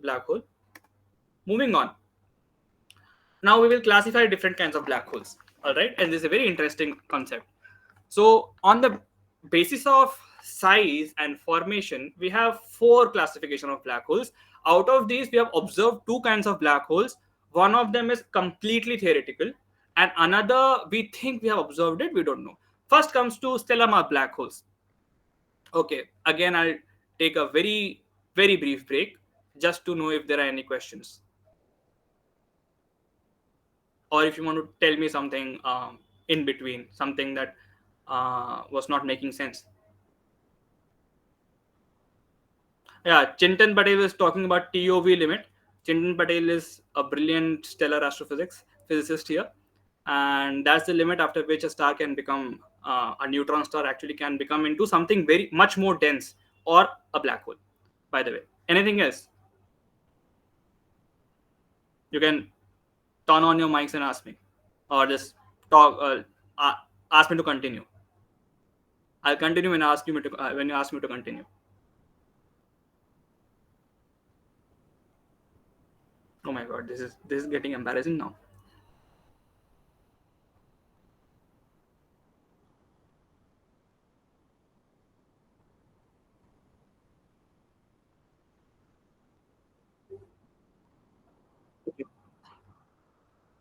black hole. Moving on. Now we will classify different kinds of black holes. All right, and this is a very interesting concept. So on the basis of size and formation, we have four classification of black holes. Out of these, we have observed two kinds of black holes. One of them is completely theoretical, and another we think we have observed it. We don't know. First comes to stellar mass black holes. Okay, again I'll take a very brief break just to know if there are any questions, or if you want to tell me something in between, something that was not making sense. Yeah, Chintan Patel is talking about TOV limit. Chintan Patel is a brilliant stellar astrophysics physicist here, and that's the limit after which a star can become a neutron star actually can become into something very much more dense, or a black hole. By the way, anything else? You can turn on your mics and ask me, or just talk. Ask me to continue. I'll continue when when you ask me to continue. Oh my god, this is getting embarrassing now.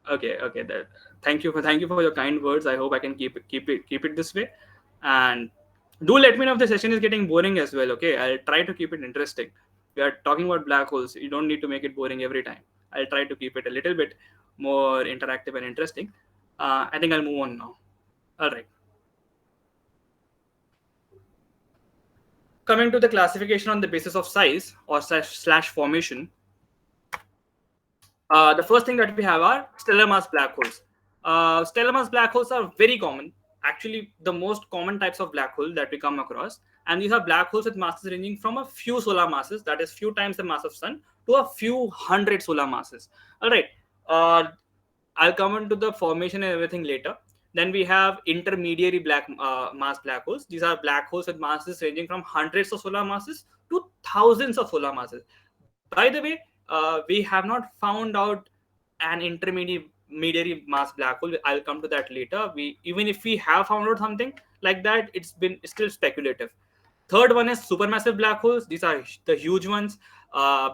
Okay. That, thank you for your kind words. I hope I can keep it this way, and do let me know if the session is getting boring as well. Okay, I'll try to keep it interesting. We are talking about black holes. You don't need to make it boring every time. I'll try to keep it a little bit more interactive and interesting. I think I'll move on now. All right. Coming to the classification on the basis of size or slash formation, the first thing that we have are stellar mass black holes. Stellar mass black holes are very common, actually the most common types of black hole that we come across, and these are black holes with masses ranging from a few solar masses, that is few times the mass of sun, to a few hundred solar masses. All right. uh, I'll come into the formation and everything later. Then we have intermediary mass black holes. These are black holes with masses ranging from hundreds of solar masses to thousands of solar masses. By the way, we have not found out an intermediary mass black hole. I'll come to that later. We, even if we have found out something like that, it's been still speculative. Third one is supermassive black holes. These are the huge ones.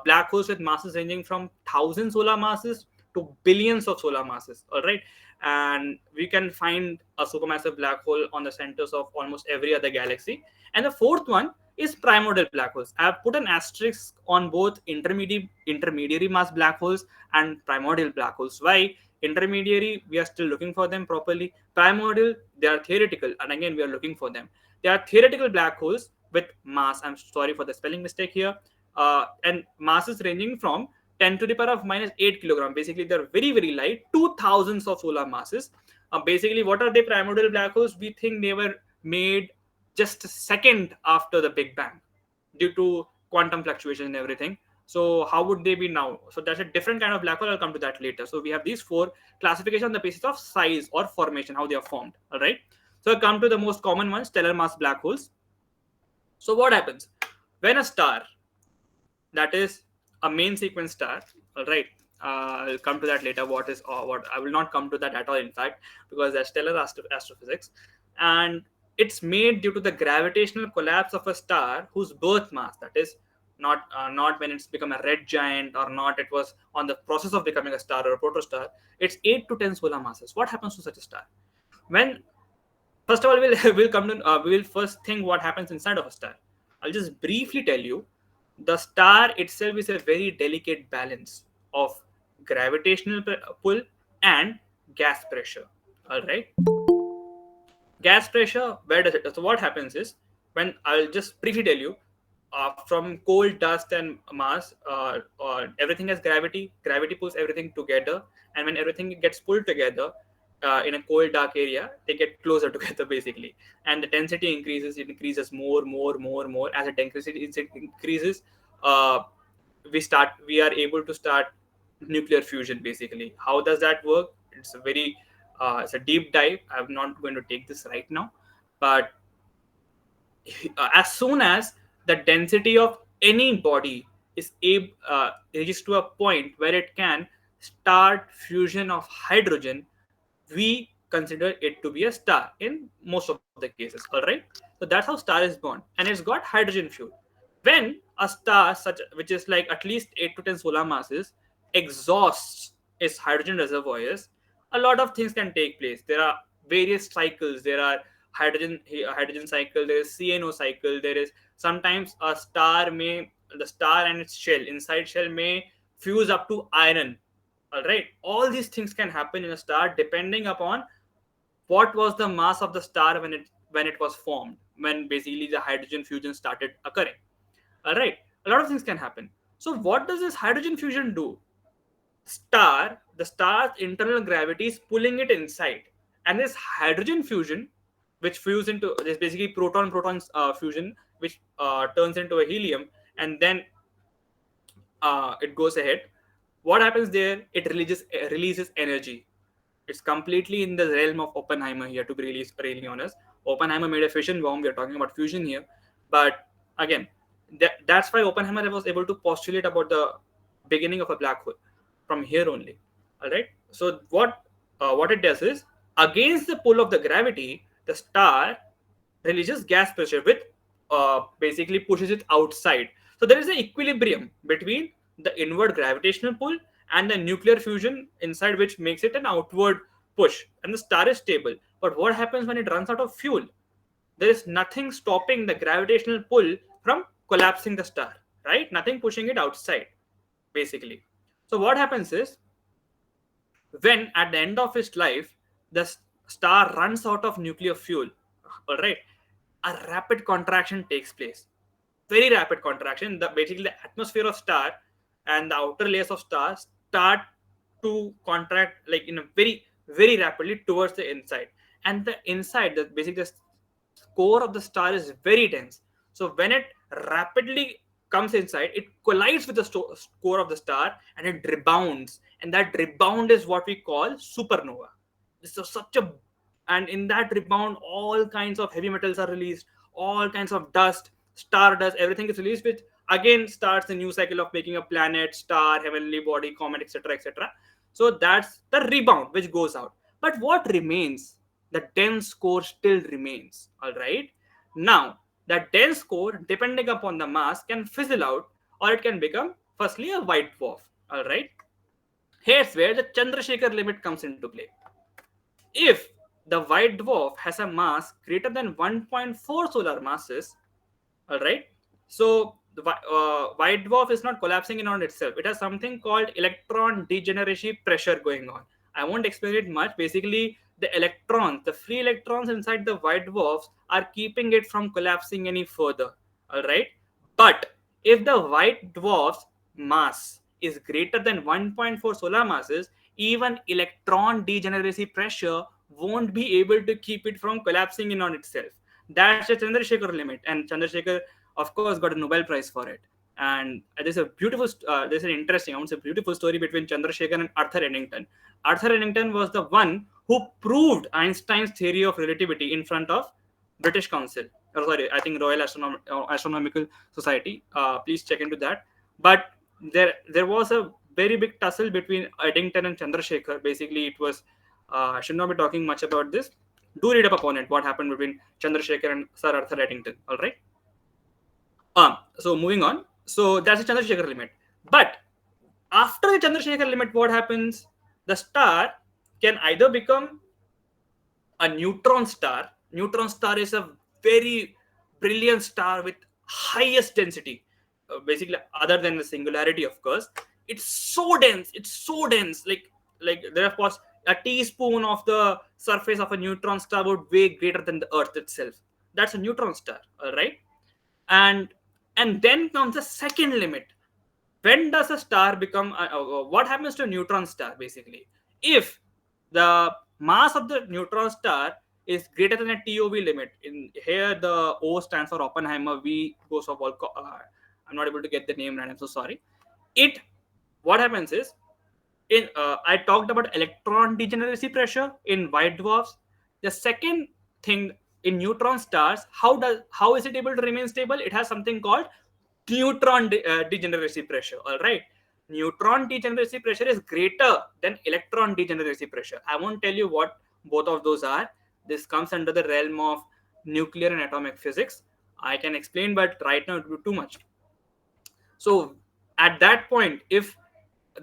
Black holes with masses ranging from thousand solar masses to billions of solar masses. All right, and we can find a supermassive black hole on the centers of almost every other galaxy. And the fourth one is primordial black holes. I have put an asterisk on both intermediary mass black holes and primordial black holes. Why? Intermediary, we are still looking for them properly. Primordial, they are theoretical, and again we are looking for them. They are theoretical black holes with mass. I'm sorry for the spelling mistake here. And masses ranging from 10 to the power of minus 8 kilogram. Basically, they're very light, 2000s of solar masses. Basically, what are they? Primordial black holes. We think they were made just a second after the Big Bang due to quantum fluctuation and everything. So how would they be now? So that's a different kind of black hole. I'll come to that later. So we have these four classification on the basis of size or formation, how they are formed. All right. So I come to the most common one, stellar mass black holes. So what happens when a star, that is a main sequence star, all right, I'll come to that later. What is, or what, I will not come to that at all, in fact, because that's stellar astrophysics, and it's made due to the gravitational collapse of a star whose birth mass, that is not when it's become a red giant, or not it was on the process of becoming a star or a protostar. It's 8 to 10 solar masses. What happens to such a star when, first of all, we'll come to we will first think what happens inside of a star. I'll just briefly tell you. The star itself is a very delicate balance of gravitational pull and gas pressure. All right. Gas pressure, where does it? So what happens is, when, I'll just briefly tell you, from coal, dust, and mass, everything has gravity. Gravity pulls everything together, and when everything gets pulled together in a cold, dark area, they get closer together basically, and the density increases. It increases more. As the density increases, uh, we are able to start nuclear fusion. Basically, how does that work? It's a deep dive. I'm not going to take this right now, but as soon as the density of any body reaches to a point where it can start fusion of hydrogen, we consider it to be a star in most of the cases. All right, so that's how star is born, and it's got hydrogen fuel. When a star such which is like at least 8 to 10 solar masses exhausts its hydrogen reservoirs, a lot of things can take place. There are various cycles. There are hydrogen cycle, there is CNO cycle, there is sometimes a star may the star and its shell inside shell may fuse up to iron. All right, all these things can happen in a star depending upon what was the mass of the star when it was formed, when basically the hydrogen fusion started occurring. All right, a lot of things can happen. So what does this hydrogen fusion do? The star's internal gravity is pulling it inside, and this hydrogen fusion, which fuse into this basically proton fusion, which turns into a helium, and then it goes ahead. What happens there? It releases energy. It's completely in the realm of Oppenheimer here, to be really honest. Oppenheimer made a fission bomb. We are talking about fusion here, but again, that's why Oppenheimer was able to postulate about the beginning of a black hole from here only. All right. So what it does is, against the pull of the gravity, the star releases gas pressure, which basically pushes it outside. So there is an equilibrium between the inward gravitational pull and the nuclear fusion inside, which makes it an outward push, and the star is stable. But what happens when it runs out of fuel? There is nothing stopping the gravitational pull from collapsing the star, right? Nothing pushing it outside, basically. So what happens is, when at the end of its life the star runs out of nuclear fuel, all right, a rapid contraction takes place. Very rapid contraction. Basically the atmosphere of star and the outer layers of stars start to contract, like in a very rapidly towards the inside. And the inside, the basically the core of the star is very dense. So when it rapidly comes inside, it collides with the core of the star and it rebounds. And that rebound is what we call supernova. This is such a And in that rebound, all kinds of heavy metals are released, all kinds of dust, stardust, everything is released, which again starts a new cycle of making a planet, star, heavenly body, comet, etc., etc. So that's the rebound which goes out. But what remains? The dense core still remains. All right. Now, that dense core, depending upon the mass, can fizzle out, or it can become firstly a white dwarf. All right. Here's where the Chandrasekhar limit comes into play. If the white dwarf has a mass greater than 1.4 solar masses, all right, so the white dwarf is not collapsing in on itself. It has something called electron degeneracy pressure going on. I won't explain it much. Basically, the free electrons inside the white dwarfs are keeping it from collapsing any further. All right, but if the white dwarf's mass is greater than 1.4 solar masses, even electron degeneracy pressure won't be able to keep it from collapsing in on itself. That's the Chandrasekhar limit, and Chandrasekhar, of course, got a Nobel Prize for it. And there's an interesting, I would say, beautiful story between Chandrasekhar and Arthur Eddington. Arthur Eddington was the one who proved Einstein's theory of relativity in front of British Council. Or sorry, I think Royal Astronomical Society. Please check into that. But there was a very big tussle between Eddington and Chandrasekhar. Basically, it was I should not be talking much about this. Do read up upon it. What happened between Chandrasekhar and Sir Arthur Eddington? All right. So moving on. So that's the Chandrasekhar limit. But after the Chandrasekhar limit, what happens? The star can either become a neutron star. Neutron star is a very brilliant star with highest density. Basically, other than the singularity, of course, it's so dense. It's so dense. Like there, of course, a teaspoon of the surface of a neutron star would weigh greater than the Earth itself. That's a neutron star. All right, and then comes the second limit. When does a star become what happens to a neutron star? Basically, if the mass of the neutron star is greater than a TOV limit, in here the O stands for Oppenheimer, V goes for I'm not able to get the name right, I'm so sorry. It What happens is, in I talked about electron degeneracy pressure in white dwarfs. The second thing, in neutron stars, how is it able to remain stable? It has something called degeneracy pressure. All right, neutron degeneracy pressure is greater than electron degeneracy pressure. I won't tell you what both of those are. This comes under the realm of nuclear and atomic physics. I can explain, but right now it would be too much. So at that point, if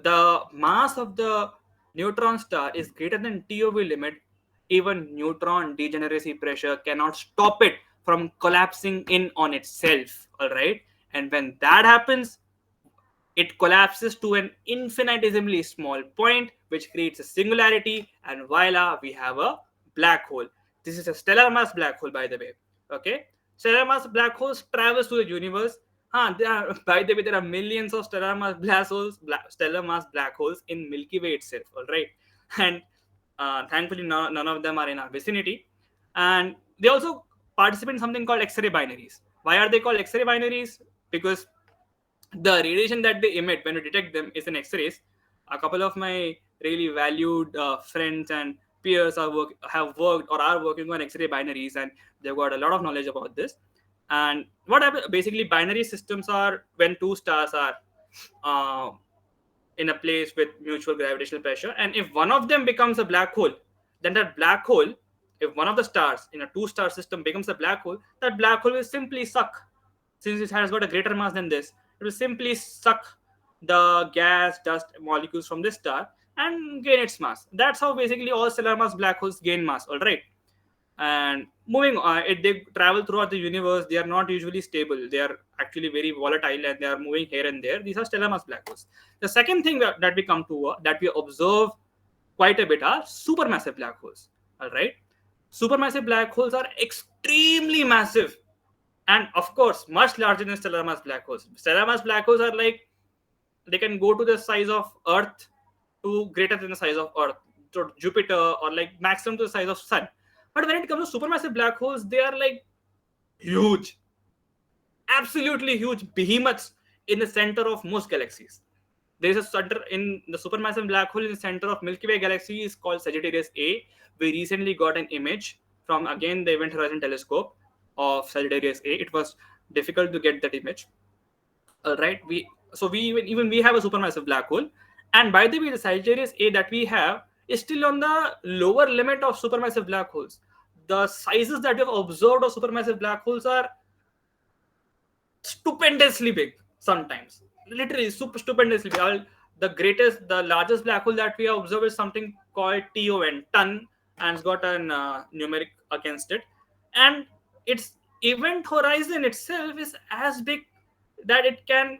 the mass of the neutron star is greater than TOV limit, even neutron degeneracy pressure cannot stop it from collapsing in on itself. All right, and when that happens, it collapses to an infinitesimally small point, which creates a singularity, and voila, we have a black hole. This is a stellar mass black hole, by the way. Okay, stellar mass black holes travels through the universe. By the way, there are millions of stellar mass black holes, stellar mass black holes in Milky Way itself. All right, and thankfully, none of them are in our vicinity. And they also participate in something called X-ray binaries. Why are they called X-ray binaries? Because the radiation that they emit when you detect them is in X-rays. A couple of my really valued friends and peers have worked or are working on X-ray binaries, and they've got a lot of knowledge about this. And what happens basically, binary systems are when two stars are uh, in a place with mutual gravitational pressure, and if one of them becomes a black hole, then that black hole, if one of the stars in a two-star system becomes a black hole, that black hole will simply suck, since it has got a greater mass than this, it will simply suck the gas dust molecules from this star and gain its mass. That's how basically all stellar mass black holes gain mass. All right, and moving on, they travel throughout the universe. They are not usually stable. They are actually very volatile, and they are moving here and there. These are stellar mass black holes. The second thing that we come to, that we observe quite a bit, are supermassive black holes. All right, supermassive black holes are extremely massive, and of course much larger than stellar mass black holes. Stellar mass black holes are like, they can go to the size of Earth to greater than the size of Earth, to Jupiter, or like maximum to the size of Sun. But when it comes to supermassive black holes, they are like huge, absolutely huge behemoths in the center of most galaxies. There is a center in the supermassive black hole in the center of Milky Way galaxy is called Sagittarius A. We recently got an image from again the Event Horizon Telescope of Sagittarius A. It was difficult to get that image. All right, we even we have a supermassive black hole, and by the way, the Sagittarius A that we have is still on the lower limit of supermassive black holes. The sizes that we have observed of supermassive black holes are stupendously big sometimes, literally super stupendously big. The largest black hole that we have observed is something called ton, and it's got an numeric against it, and its event horizon itself is as big that it can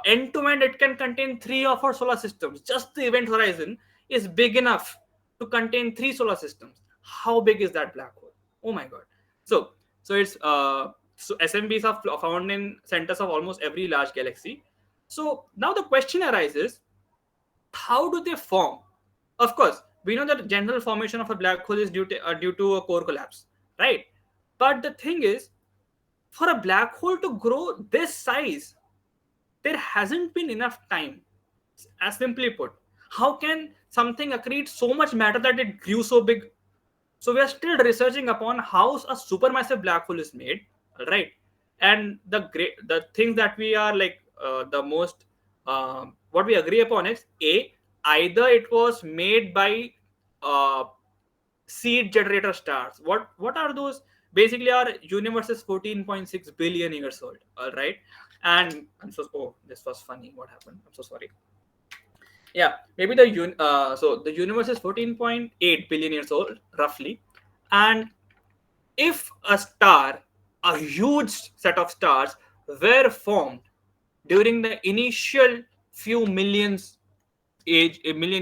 end to end, it can contain three of our solar systems. Just the event horizon is big enough to contain three solar systems. How big is that black hole? Oh my god! So it's so SMBs are found in centers of almost every large galaxy. So now the question arises: how do they form? Of course, we know that the general formation of a black hole is due to a core collapse, right? But the thing is, for a black hole to grow this size, there hasn't been enough time. As simply put, how can something accrete so much matter that it grew so big? So we are still researching upon how a supermassive black hole is made, all right? And the things that we are like the most what we agree upon is a, either it was made by uh, seed generator stars. What are those? Basically, our universe is 14.6 billion years old. All right, and this was funny. What happened? I'm so sorry. Yeah, maybe so the universe is 14.8 billion years old roughly, and if a huge set of stars were formed during the initial few a million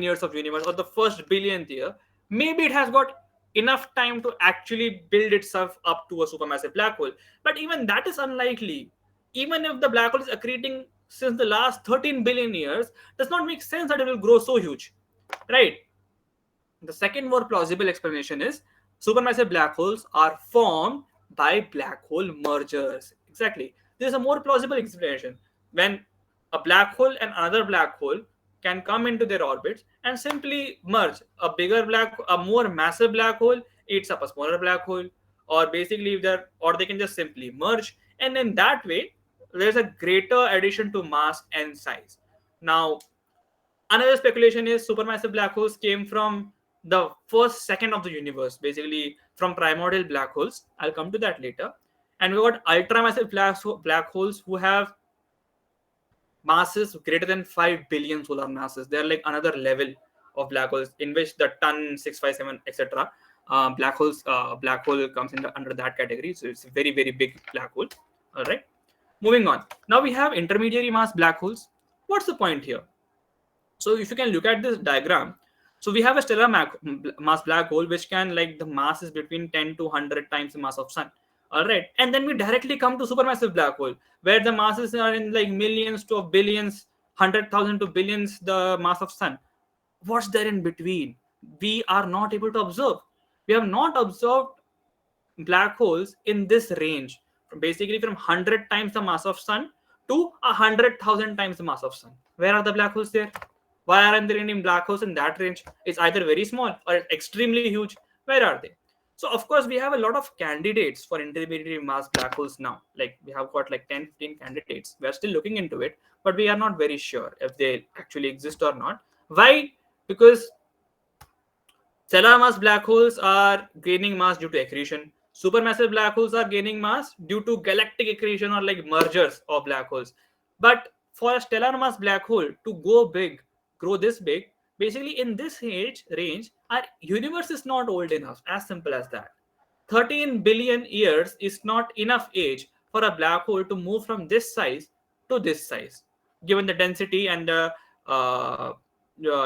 years of universe, or the first billionth year, maybe it has got enough time to actually build itself up to a supermassive black hole. But even that is unlikely. Even if the black hole is accreting since the last 13 billion years, does not make sense that it will grow so huge, right? The second more plausible explanation is supermassive black holes are formed by black hole mergers. Exactly. This is a more plausible explanation. When a black hole and another black hole can come into their orbits and simply merge, a more massive black hole eats up a smaller black hole, or basically if they're or they can just simply merge, and in that way there's a greater addition to mass and size. Now, another speculation is supermassive black holes came from the first second of the universe, basically from primordial black holes. I'll come to that later. And we got ultramassive black holes who have masses greater than 5 billion solar masses. They're like another level of black holes in which the ton 657 etc. Black hole comes under that category. So it's a very very big black hole. All right. Moving on. Now we have intermediary mass black holes. What's the point here? So if you can look at this diagram, so we have a stellar mass black hole which can, like, the mass is between 10 to 100 times the mass of sun. All right, and then we directly come to supermassive black hole where the masses are in like millions to billions, 100,000 to billions the mass of sun. What's there in between? We are not able to observe. We have not observed black holes in this range, from basically from 100 times the mass of sun to 100,000 times the mass of sun. Where are the black holes there? Why aren't there any black holes in that range? It's either very small or extremely huge. Where are they? So of course we have a lot of candidates for intermediate mass black holes now. Like we have got like 10 15 candidates. We are still looking into it, but we are not very sure if they actually exist or not. Why? Because stellar mass black holes are gaining mass due to accretion. Supermassive black holes are gaining mass due to galactic accretion or like mergers of black holes. But for a stellar mass black hole to go big, grow this big, basically in this age range, our universe is not old enough. As simple as that. 13 billion years is not enough age for a black hole to move from this size to this size, given the density and the uh,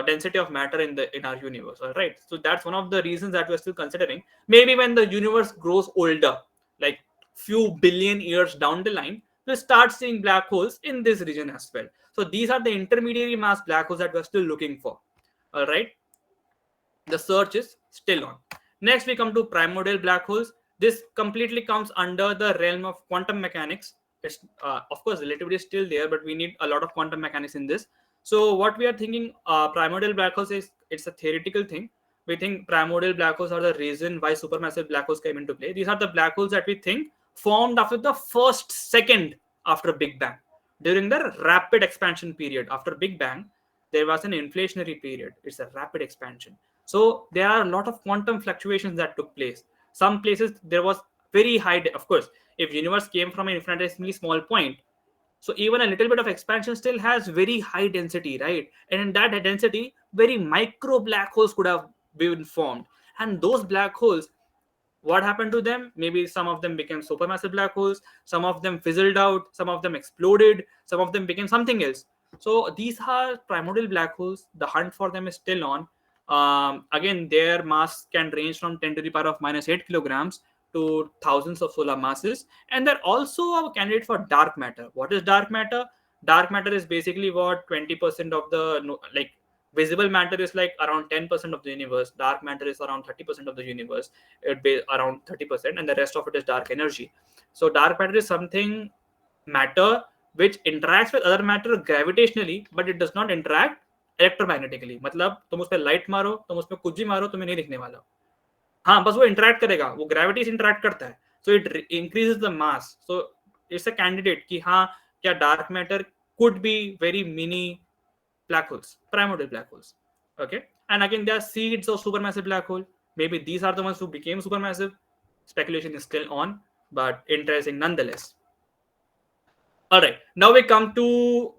density of matter in our universe. All right, so that's one of the reasons that we're still considering. Maybe when the universe grows older, like few billion years down the line, we'll start seeing black holes in this region as well. So these are the intermediary mass black holes that we're still looking for. All right, the search is still on. Next, we come to primordial black holes. This completely comes under the realm of quantum mechanics. It's of course relativity is still there, but we need a lot of quantum mechanics in this. So what we are thinking, primordial black holes is, it's a theoretical thing. We think primordial black holes are the reason why supermassive black holes came into play. These are the black holes that we think formed after the first second after Big Bang. During the rapid expansion period after Big Bang, there was an inflationary period. It's a rapid expansion. So there are a lot of quantum fluctuations that took place. Some places there was very high, of course, if universe came from an infinitesimally small point, so even a little bit of expansion still has very high density, right? And in that density, very micro black holes could have been formed. And those black holes, what happened to them? Maybe some of them became supermassive black holes, some of them fizzled out, some of them exploded, some of them became something else. So these are primordial black holes. The hunt for them is still on. Again, their mass can range from 10 to the power of minus 8 kilograms to thousands of solar masses. And they're also a candidate for dark matter. What is dark matter? Dark matter is basically what 20% of the, like, visible matter is like around 10% of the universe. Dark matter is around 30% of the universe. It be around 30%, and the rest of it is dark energy. So dark matter is something, matter, which interacts with other matter gravitationally, but it does not interact electromagnetically. मतलब तुम उस पर light मारो, तुम उस पर कुछ भी मारो, तुम्हें नहीं दिखने वाला. हाँ, बस वो इंटरेक्ट करेगा, वो ग्रेविटी से इंटरेक्ट करता है. So it increases the mass. So it's a candidate कि हाँ, क्या dark matter could be very mini black holes, primordial black holes. Okay, and again there are seeds of supermassive black hole. Maybe these are the ones who became supermassive. Speculation is still on, but interesting nonetheless. All right, now we come to